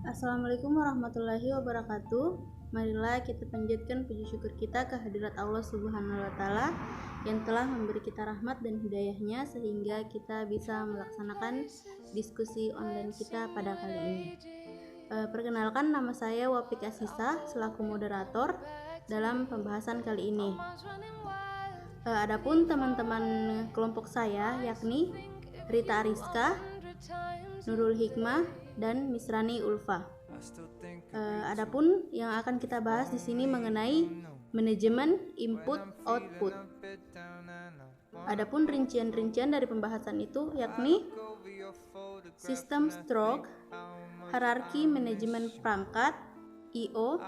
Assalamualaikum warahmatullahi wabarakatuh. Marilah kita panjatkan puji syukur kita ke hadirat Allah Subhanahu wa Ta'ala yang telah memberi kita rahmat dan hidayahnya sehingga kita bisa melaksanakan diskusi online kita pada kali ini. Perkenalkan, nama saya Wapik Asisa selaku moderator dalam pembahasan kali ini. Adapun teman-teman kelompok saya yakni Rita Ariska, Nurul Hikmah, dan Misrani Ulfa. Adapun yang akan kita bahas di sini mengenai manajemen input output. Adapun rincian-rincian dari pembahasan itu yakni sistem stroke, hierarki manajemen perangkat (IO),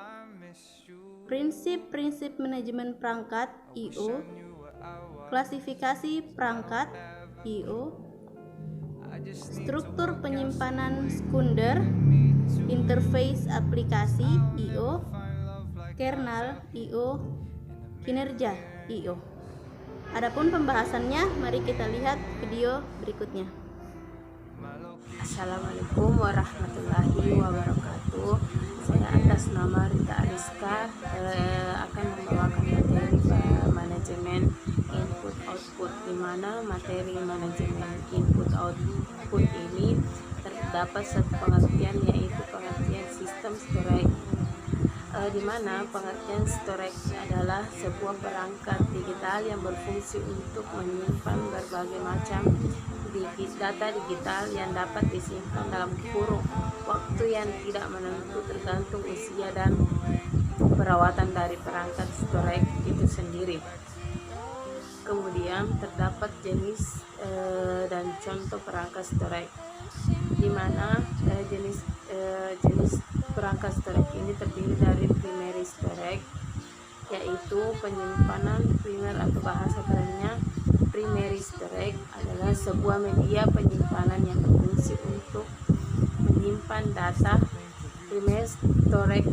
prinsip-prinsip manajemen perangkat (IO), klasifikasi perangkat (IO), struktur penyimpanan sekunder, interface aplikasi (IO), kernel (IO), kinerja (IO). Adapun pembahasannya, mari kita lihat video berikutnya. Assalamualaikum warahmatullahi wabarakatuh. Saya atas nama Rita Ariska akan membawakan materi manajemen input output, di mana materi manajemen input output ini terdapat satu pengertian, yaitu pengertian sistem storage, di mana pengertian storage adalah sebuah perangkat digital yang berfungsi untuk menyimpan berbagai macam data digital yang dapat disimpan dalam kurun waktu yang tidak menentu tergantung usia dan perawatan dari perangkat storage itu sendiri. Kemudian terdapat jenis dan contoh perangkat storage, di mana jenis perangkat storage ini terdiri dari primary storage, yaitu penyimpanan primer atau bahasa kerennya primary storage adalah sebuah media penyimpanan yang berfungsi untuk menyimpan data. Primary storage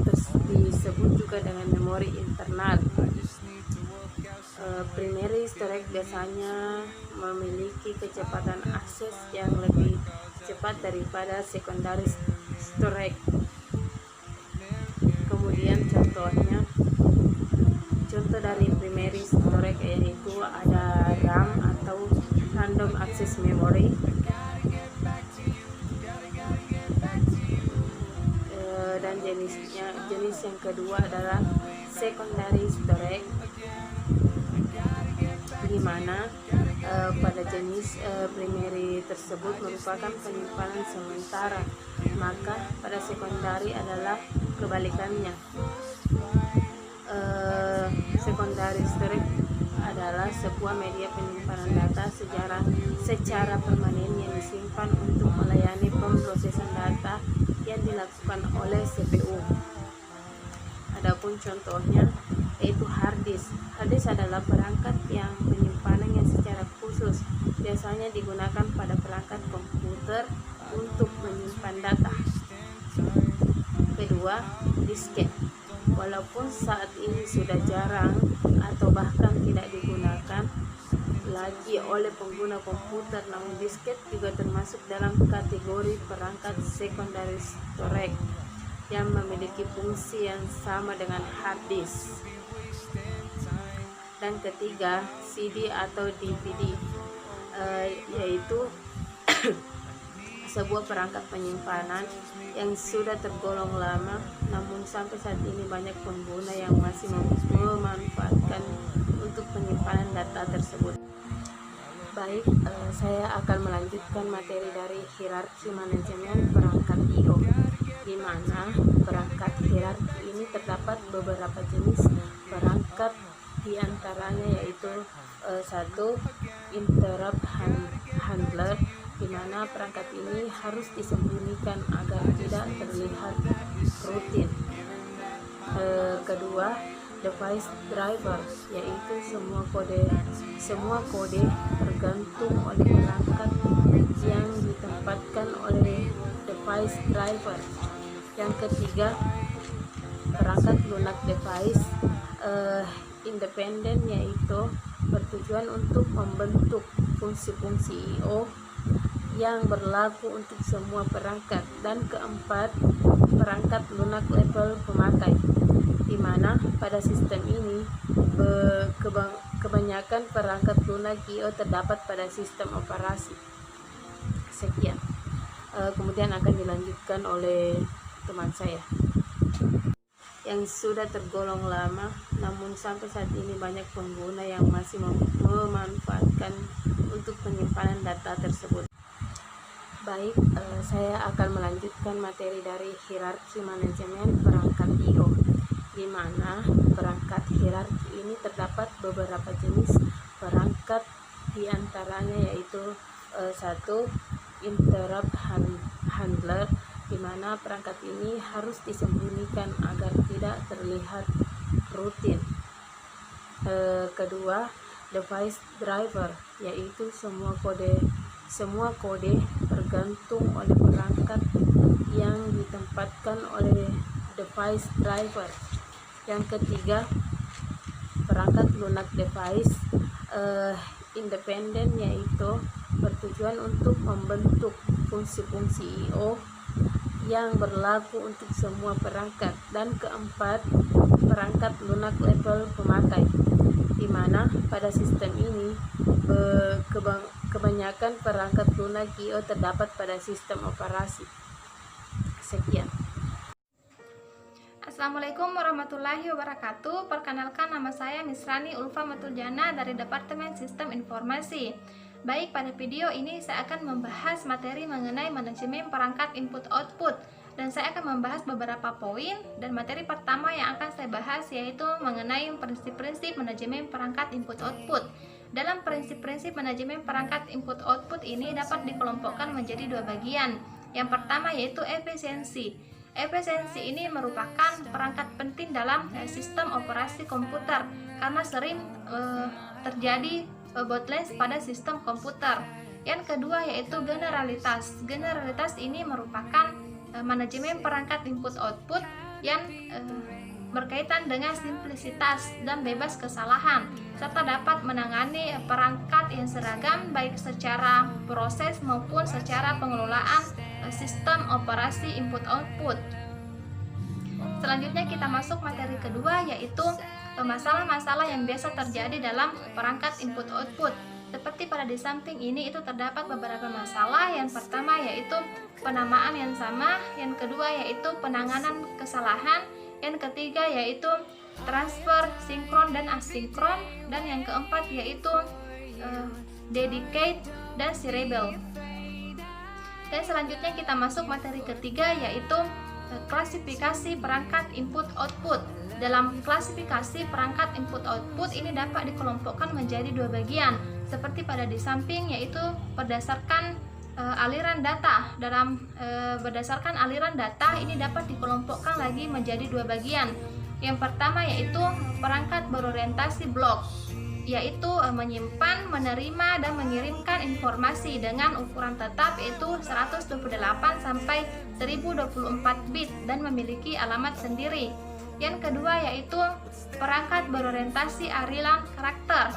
disebut juga dengan memori internal. Primary storage biasanya memiliki kecepatan akses yang lebih cepat daripada secondary storage. Kemudian contoh dari primary storage yaitu ada RAM atau random access memory, dan jenis yang kedua adalah secondary storage, di mana pada jenis primary tersebut merupakan penyimpanan sementara, maka pada secondary adalah kebalikannya. Secondary storage adalah sebuah media penyimpanan data secara permanen yang disimpan untuk melayani pemrosesan data yang dilakukan oleh CPU. Adapun contohnya yaitu hard disk. Hard disk adalah perangkat yang penyimpanan yang secara khusus biasanya digunakan pada perangkat komputer untuk menyimpan data. Kedua, disket. Walaupun saat ini sudah jarang atau bahkan tidak digunakan lagi oleh pengguna komputer, namun disket juga termasuk dalam kategori perangkat secondary storage yang memiliki fungsi yang sama dengan hard disk. Dan ketiga, CD atau DVD, yaitu sebuah perangkat penyimpanan yang sudah tergolong lama, namun sampai saat ini banyak pengguna yang masih memanfaatkan untuk penyimpanan data tersebut. Baik, saya akan melanjutkan materi dari hierarki manajemen perangkat IO, di mana perangkat hierarki ini terdapat beberapa jenis perangkat, di antaranya yaitu satu, interrupt handler, di mana perangkat ini harus disembunyikan agar tidak terlihat rutin. Kedua, device driver, yaitu semua kode tergantung oleh perangkat yang ditempatkan oleh device driver. Yang ketiga, perangkat lunak device independen, yaitu bertujuan untuk membentuk fungsi-fungsi IO yang berlaku untuk semua perangkat. Dan keempat, perangkat lunak level pemakai, di mana pada sistem ini kebanyakan perangkat lunak IO terdapat pada sistem operasi. Sekian. Kemudian akan dilanjutkan oleh teman saya yang sudah tergolong lama, namun sampai saat ini banyak pengguna yang masih memanfaatkan untuk penyimpanan data tersebut. Baik, saya akan melanjutkan materi dari hierarki manajemen perangkat IO, di mana perangkat hierarki ini terdapat beberapa jenis perangkat, di antaranya yaitu satu, interrupt handler, di mana perangkat ini harus disembunyikan agar tidak terlihat rutin. Kedua, device driver, yaitu semua kode tergantung oleh perangkat yang ditempatkan oleh device driver. Yang ketiga, perangkat lunak device independen, yaitu bertujuan untuk membentuk fungsi-fungsi IO yang berlaku untuk semua perangkat. Dan keempat, perangkat lunak level pemakai, di mana pada sistem ini kebanyakan perangkat lunak IO terdapat pada sistem operasi. Sekian. Assalamualaikum warahmatullahi wabarakatuh. Perkenalkan, nama saya Misrani Ulfa Matuljana dari Departemen Sistem Informasi. Baik, pada video ini saya akan membahas materi mengenai manajemen perangkat input-output, dan saya akan membahas beberapa poin. Dan materi pertama yang akan saya bahas yaitu mengenai prinsip-prinsip manajemen perangkat input-output. Dalam prinsip-prinsip manajemen perangkat input-output ini dapat dikelompokkan menjadi dua bagian. Yang pertama yaitu efisiensi. Efisiensi ini merupakan perangkat penting dalam sistem operasi komputer karena sering terjadi bottleneck pada sistem komputer. Yang kedua yaitu generalitas. Generalitas ini merupakan manajemen perangkat input-output yang berkaitan dengan simplisitas dan bebas kesalahan, serta dapat menangani perangkat yang seragam baik secara proses maupun secara pengelolaan sistem operasi input-output. Selanjutnya kita masuk materi kedua, yaitu masalah-masalah yang biasa terjadi dalam perangkat input-output. Seperti pada di samping ini itu terdapat beberapa masalah. Yang pertama yaitu penamaan yang sama, yang kedua yaitu penanganan kesalahan, yang ketiga yaitu transfer sinkron dan asinkron, dan yang keempat yaitu dedicate dan serial. Dan selanjutnya kita masuk materi ketiga, yaitu klasifikasi perangkat input-output. Dalam klasifikasi perangkat input-output ini dapat dikelompokkan menjadi dua bagian, seperti pada di samping, yaitu berdasarkan aliran data. Berdasarkan aliran data ini dapat dikelompokkan lagi menjadi dua bagian. Yang pertama yaitu perangkat berorientasi blok, yaitu menyimpan, menerima, dan mengirimkan informasi dengan ukuran tetap, yaitu 128 sampai 1024 bit dan memiliki alamat sendiri. Yang kedua yaitu perangkat berorientasi aliran karakter,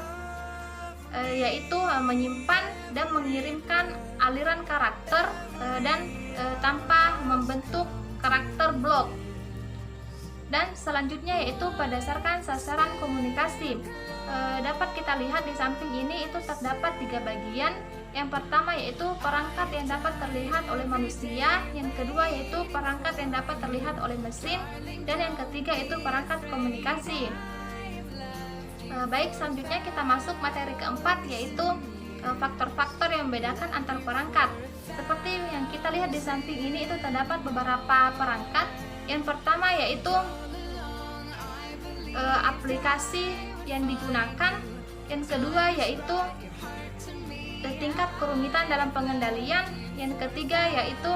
yaitu menyimpan dan mengirimkan aliran karakter dan tanpa membentuk karakter blok. Dan selanjutnya yaitu berdasarkan sasaran komunikasi. Dapat kita lihat di samping ini itu terdapat tiga bagian. Yang pertama yaitu perangkat yang dapat terlihat oleh manusia, yang kedua yaitu perangkat yang dapat terlihat oleh mesin, dan yang ketiga itu perangkat komunikasi. Baik, selanjutnya kita masuk materi keempat, yaitu faktor-faktor yang membedakan antar perangkat. Seperti yang kita lihat di samping ini itu terdapat beberapa perangkat. Yang pertama yaitu aplikasi yang digunakan, yang kedua yaitu tingkat kerumitan dalam pengendalian, yang ketiga yaitu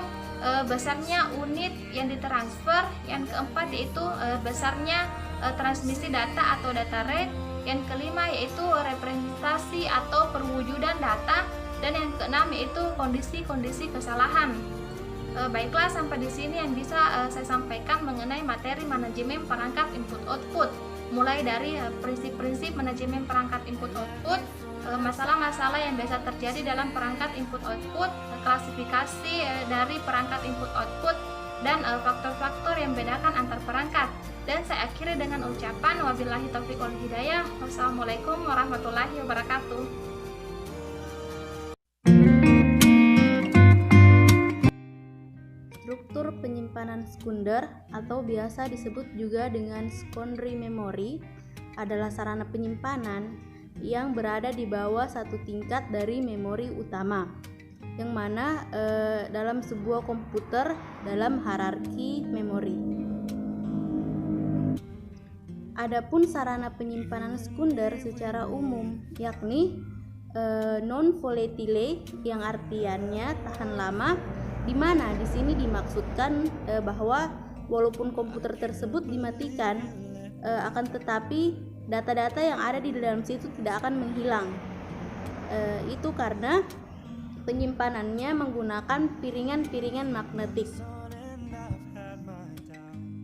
besarnya unit yang ditransfer, yang keempat yaitu besarnya transmisi data atau data rate, yang kelima yaitu representasi atau perwujudan data, dan yang keenam yaitu kondisi-kondisi kesalahan. Baiklah, sampai di sini yang bisa saya sampaikan mengenai materi manajemen perangkat input-output, mulai dari prinsip-prinsip manajemen perangkat input-output, masalah-masalah yang biasa terjadi dalam perangkat input-output, klasifikasi dari perangkat input-output, dan faktor-faktor yang membedakan antar perangkat. Dan saya akhiri dengan ucapan wabillahi taufiq wal hidayah. Wassalamualaikum warahmatullahi wabarakatuh. Struktur penyimpanan sekunder atau biasa disebut juga dengan secondary memory adalah sarana penyimpanan yang berada di bawah satu tingkat dari memori utama, yang mana dalam sebuah komputer dalam hierarki memori. Adapun sarana penyimpanan sekunder secara umum yakni non volatile, yang artiannya tahan lama, di mana di sini dimaksudkan bahwa walaupun komputer tersebut dimatikan, akan tetapi data-data yang ada di dalam situ tidak akan menghilang. Itu karena penyimpanannya menggunakan piringan-piringan magnetik.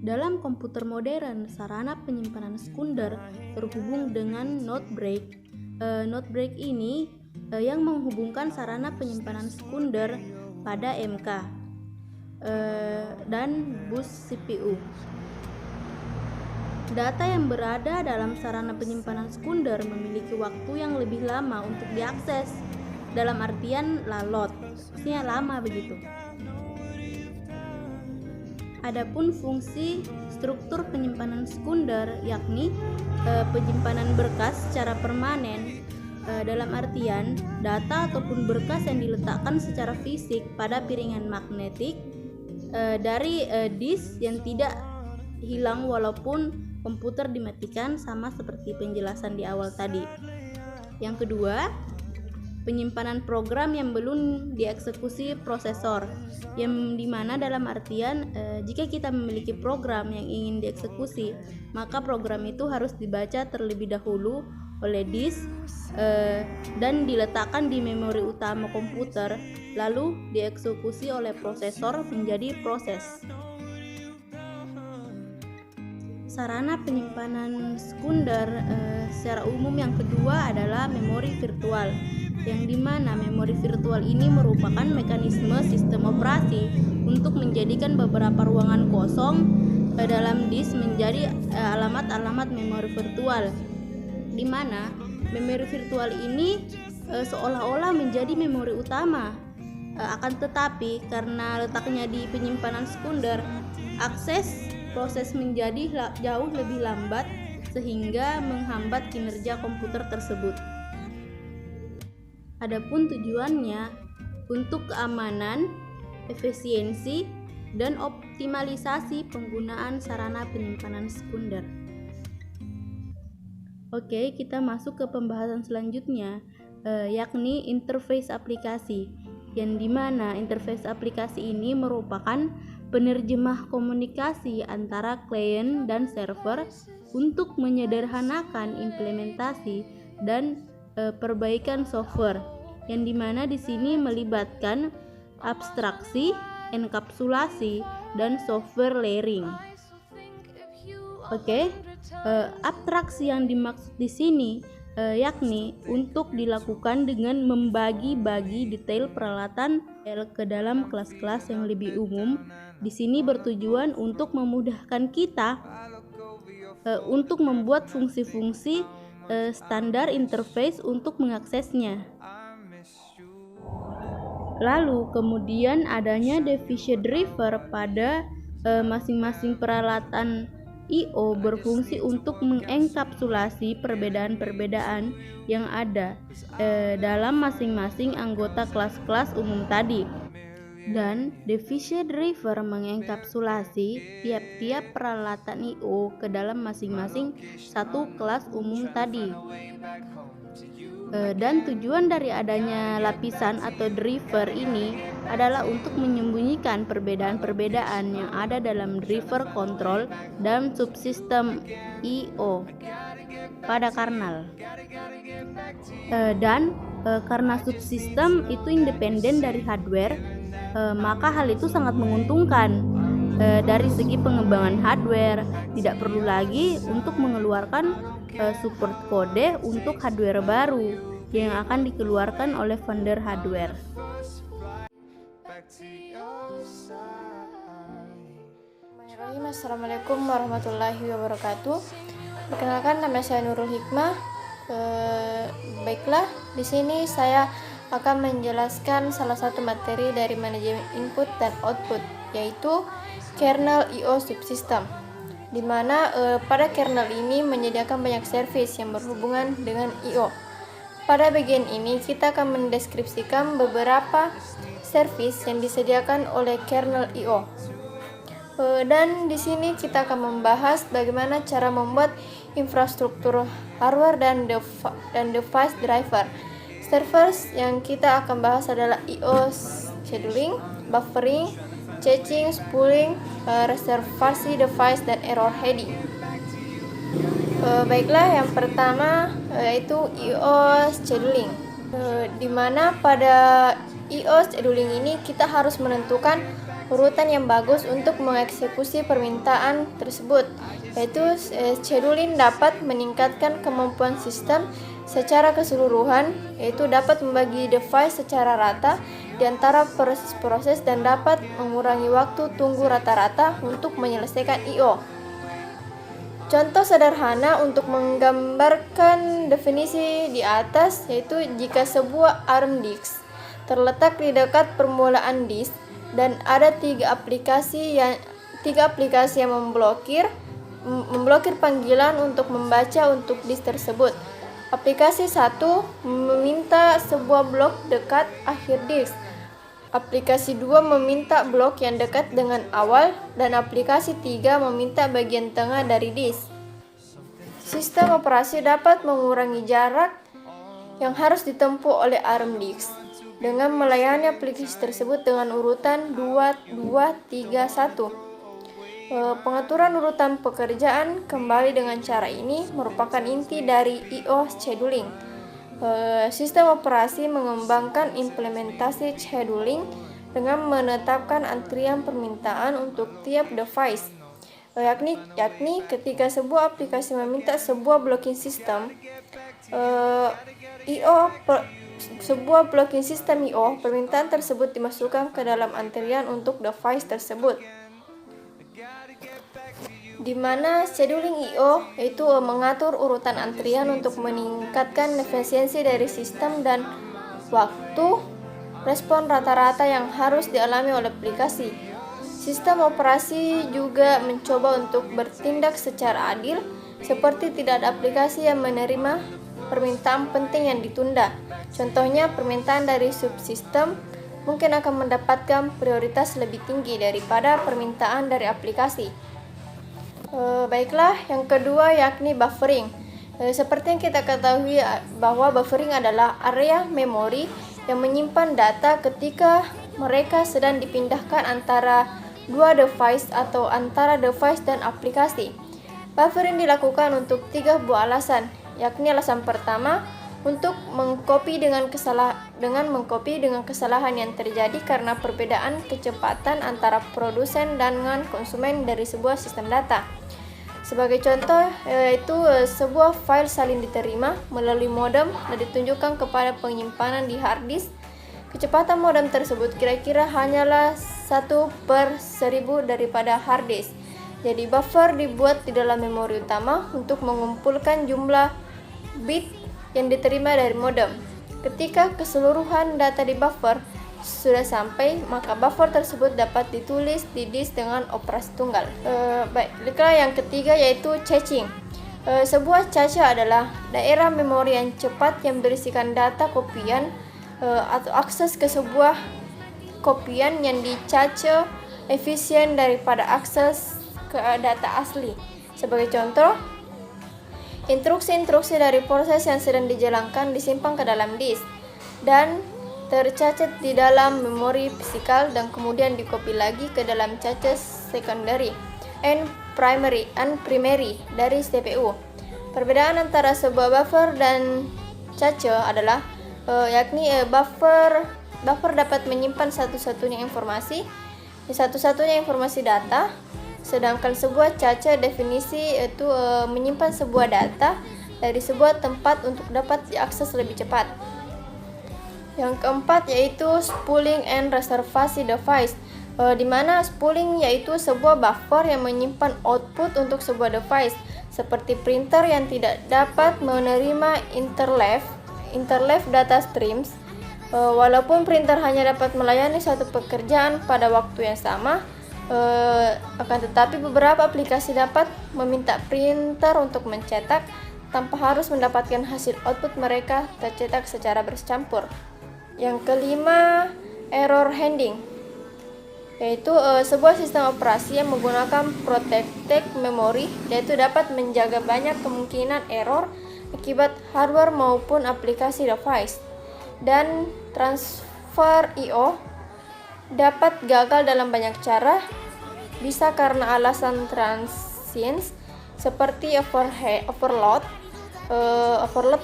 Dalam komputer modern, sarana penyimpanan sekunder terhubung dengan node break. Node break ini yang menghubungkan sarana penyimpanan sekunder pada MK dan bus CPU. Data yang berada dalam sarana penyimpanan sekunder memiliki waktu yang lebih lama untuk diakses, dalam artian lalot, maksudnya lama begitu. Adapun fungsi struktur penyimpanan sekunder yakni penyimpanan berkas secara permanen, dalam artian data ataupun berkas yang diletakkan secara fisik pada piringan magnetik dari disk yang tidak hilang walaupun komputer dimatikan, sama seperti penjelasan di awal tadi. Yang kedua, penyimpanan program yang belum dieksekusi prosesor, yang dimana dalam artian jika kita memiliki program yang ingin dieksekusi, maka program itu harus dibaca terlebih dahulu oleh disk dan diletakkan di memori utama komputer, lalu dieksekusi oleh prosesor menjadi proses. Sarana penyimpanan sekunder secara umum yang kedua adalah memori virtual, yang dimana memori virtual ini merupakan mekanisme sistem operasi untuk menjadikan beberapa ruangan kosong dalam disk menjadi alamat-alamat memori virtual, di mana memori virtual ini seolah-olah menjadi memori utama. Akan tetapi karena letaknya di penyimpanan sekunder, akses proses menjadi jauh lebih lambat sehingga menghambat kinerja komputer tersebut. Adapun tujuannya untuk keamanan, efisiensi, dan optimalisasi penggunaan sarana penyimpanan sekunder. Oke, kita masuk ke pembahasan selanjutnya, yakni interface aplikasi, yang dimana interface aplikasi ini merupakan penerjemah komunikasi antara klien dan server untuk menyederhanakan implementasi dan perbaikan software, yang dimana di sini melibatkan abstraksi, enkapsulasi, dan software layering. Oke, abstraksi yang dimaksud di sini yakni untuk dilakukan dengan membagi-bagi detail peralatan ke dalam kelas-kelas yang lebih umum. Di sini bertujuan untuk memudahkan kita untuk membuat fungsi-fungsi standar interface untuk mengaksesnya. Lalu kemudian adanya division driver pada masing-masing peralatan I/O berfungsi untuk mengenkapsulasi perbedaan-perbedaan yang ada dalam masing-masing anggota kelas-kelas umum tadi. Dan division driver mengenkapsulasi tiap-tiap peralatan I/O ke dalam masing-masing satu kelas umum tadi. Dan tujuan dari adanya lapisan atau driver ini adalah untuk menyembunyikan perbedaan-perbedaan yang ada dalam driver control dan subsistem I/O pada kernel. Dan karena subsistem itu independen dari hardware, maka hal itu sangat menguntungkan dari segi pengembangan hardware. Tidak perlu lagi untuk mengeluarkan support kode untuk hardware baru, yang akan dikeluarkan oleh vendor hardware. Assalamualaikum warahmatullahi wabarakatuh. Perkenalkan, nama saya Nurul Hikmah. Baiklah, di sini saya akan menjelaskan salah satu materi dari manajemen input dan output, yaitu kernel I/O subsystem, di mana pada kernel ini menyediakan banyak service yang berhubungan dengan I/O. Pada bagian ini kita akan mendeskripsikan beberapa service yang disediakan oleh kernel I/O. Dan di sini kita akan membahas bagaimana cara membuat infrastruktur hardware dan device driver. Servers yang kita akan bahas adalah I/O scheduling, buffering, caching, spooling, reservasi device, dan error heading. Baiklah, yang pertama yaitu I/O scheduling, di mana pada I/O scheduling ini kita harus menentukan urutan yang bagus untuk mengeksekusi permintaan tersebut, yaitu scheduling dapat meningkatkan kemampuan sistem secara keseluruhan, yaitu dapat membagi device secara rata di antara proses-proses dan dapat mengurangi waktu tunggu rata-rata untuk menyelesaikan I/O. Contoh sederhana untuk menggambarkan definisi di atas yaitu jika sebuah ARM disk terletak di dekat permulaan disk dan ada tiga aplikasi yang memblokir panggilan untuk membaca untuk disk tersebut. Aplikasi 1 meminta sebuah blok dekat akhir disk. Aplikasi 2 meminta blok yang dekat dengan awal, dan aplikasi 3 meminta bagian tengah dari disk. Sistem operasi dapat mengurangi jarak yang harus ditempuh oleh ARM disk dengan melayani aplikasi tersebut dengan urutan 2-2-3-1. Pengaturan urutan pekerjaan kembali dengan cara ini merupakan inti dari I/O scheduling. Sistem operasi mengembangkan implementasi scheduling dengan menetapkan antrian permintaan untuk tiap device, yakni ketika sebuah aplikasi meminta sebuah blocking system sebuah blocking system I/O, permintaan tersebut dimasukkan ke dalam antrian untuk device tersebut. Di mana scheduling I/O yaitu mengatur urutan antrian untuk meningkatkan efisiensi dari sistem dan waktu respon rata-rata yang harus dialami oleh aplikasi. Sistem operasi juga mencoba untuk bertindak secara adil, seperti tidak ada aplikasi yang menerima permintaan penting yang ditunda. Contohnya, permintaan dari subsistem mungkin akan mendapatkan prioritas lebih tinggi daripada permintaan dari aplikasi. Baiklah, yang kedua yakni buffering. Seperti yang kita ketahui bahwa buffering adalah area memori yang menyimpan data ketika mereka sedang dipindahkan antara dua device atau antara device dan aplikasi. Buffering dilakukan untuk 3 buah alasan, yakni alasan pertama untuk mengcopy dengan kesalahan yang terjadi karena perbedaan kecepatan antara produsen dan konsumen dari sebuah sistem data. Sebagai contoh, yaitu sebuah file saling diterima melalui modem dan ditunjukkan kepada penyimpanan di hard disk. Kecepatan modem tersebut kira-kira hanyalah 1/1000 daripada hard disk. Jadi buffer dibuat di dalam memori utama untuk mengumpulkan jumlah bit yang diterima dari modem. Ketika keseluruhan data di buffer sudah sampai, maka buffer tersebut dapat ditulis di disk dengan operasi tunggal. Baiklah, yang ketiga yaitu caching. Sebuah cache adalah daerah memori yang cepat yang berisikan data kopian atau akses ke sebuah kopian yang dicache efisien daripada akses ke data asli. Sebagai contoh, instruksi-instruksi dari proses yang sedang dijalankan disimpan ke dalam disk dan tercatat di dalam memori fisikal dan kemudian dikopi lagi ke dalam cache secondary and primary dari CPU. Perbedaan antara sebuah buffer dan cache adalah yakni buffer dapat menyimpan satu-satunya informasi data, sedangkan sebuah cache definisi itu menyimpan sebuah data dari sebuah tempat untuk dapat diakses lebih cepat. Yang keempat yaitu spooling and reservasi device, di mana spooling yaitu sebuah buffer yang menyimpan output untuk sebuah device, seperti printer yang tidak dapat menerima interleave data streams. Walaupun printer hanya dapat melayani satu pekerjaan pada waktu yang sama, akan tetapi beberapa aplikasi dapat meminta printer untuk mencetak tanpa harus mendapatkan hasil output mereka tercetak secara bercampur. Yang kelima, error handling, yaitu sebuah sistem operasi yang menggunakan protected memory, yaitu dapat menjaga banyak kemungkinan error akibat hardware maupun aplikasi device. Dan transfer I/O dapat gagal dalam banyak cara, bisa karena alasan transients seperti overload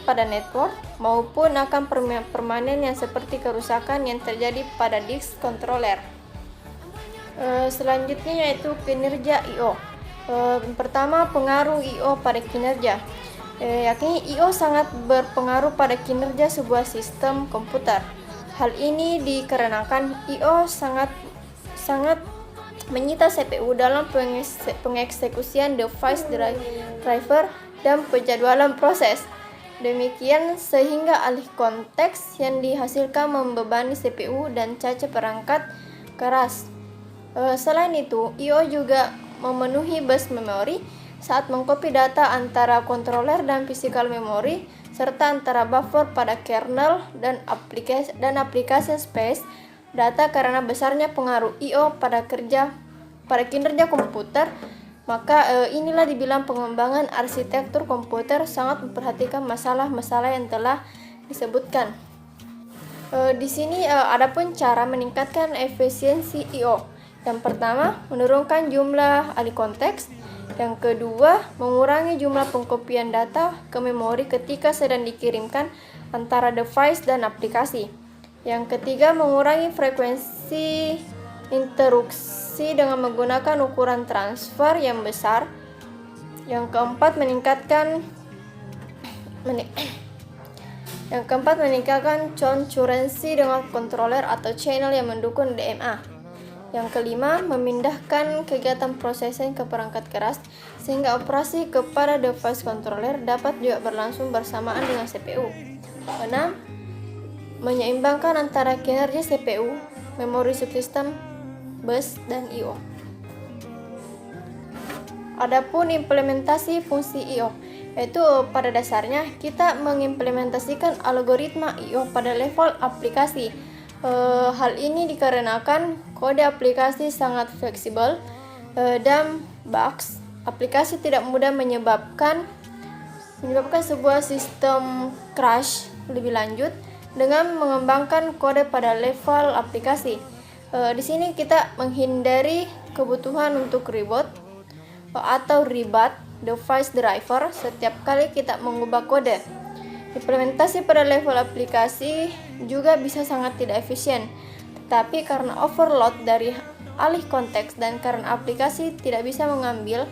pada network, maupun akan permanen yang seperti kerusakan yang terjadi pada disk controller. Selanjutnya yaitu kinerja I/O. Pertama, pengaruh I/O pada kinerja. Yakni I/O sangat berpengaruh pada kinerja sebuah sistem komputer. Hal ini dikarenakan I/O sangat menyita CPU dalam pengeksekusian device driver dan penjadwalan proses. Demikian sehingga alih konteks yang dihasilkan membebani CPU dan cacat perangkat keras. Selain itu, I/O juga memenuhi bus memory saat mengcopy data antara controller dan physical memory, serta antara buffer pada kernel dan aplikasi space data. Karena besarnya pengaruh I/O pada kinerja komputer, maka inilah dibilang pengembangan arsitektur komputer sangat memperhatikan masalah-masalah yang telah disebutkan. Di sini adapun cara meningkatkan efisiensi I/O. Yang pertama, menurunkan jumlah alih konteks. Yang kedua, mengurangi jumlah pengkopian data ke memori ketika sedang dikirimkan antara device dan aplikasi. Yang ketiga, mengurangi frekuensi interupsi dengan menggunakan ukuran transfer yang besar. Yang keempat, meningkatkan concurrency dengan controller atau channel yang mendukung DMA. Yang kelima, memindahkan kegiatan processing ke perangkat keras sehingga operasi kepada device controller dapat juga berlangsung bersamaan dengan CPU. 6. Menyeimbangkan antara kinerja CPU, memori subsystem, bus, dan I/O. Adapun implementasi fungsi I/O, yaitu pada dasarnya kita mengimplementasikan algoritma I/O pada level aplikasi. Hal ini dikarenakan kode aplikasi sangat fleksibel dan bugs aplikasi tidak mudah menyebabkan sebuah sistem crash lebih lanjut dengan mengembangkan kode pada level aplikasi. Di sini kita menghindari kebutuhan untuk reboot atau rebat device driver setiap kali kita mengubah kode. Implementasi pada level aplikasi juga bisa sangat tidak efisien, tetapi karena overload dari alih konteks dan karena aplikasi tidak bisa mengambil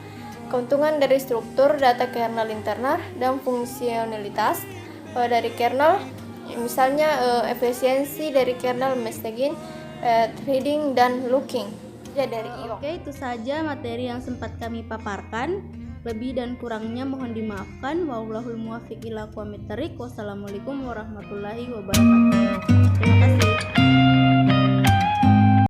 keuntungan dari struktur data kernel internal dan fungsionalitas dari kernel, misalnya efisiensi dari kernel messaging, threading, dan looking. Dari I/O. Oke, itu saja materi yang sempat kami paparkan. Lebih dan kurangnya mohon dimaafkan. Wallahul muwaffiq ila aqwamit thoriq. Wassalamualaikum warahmatullahi wabarakatuh. Terima kasih.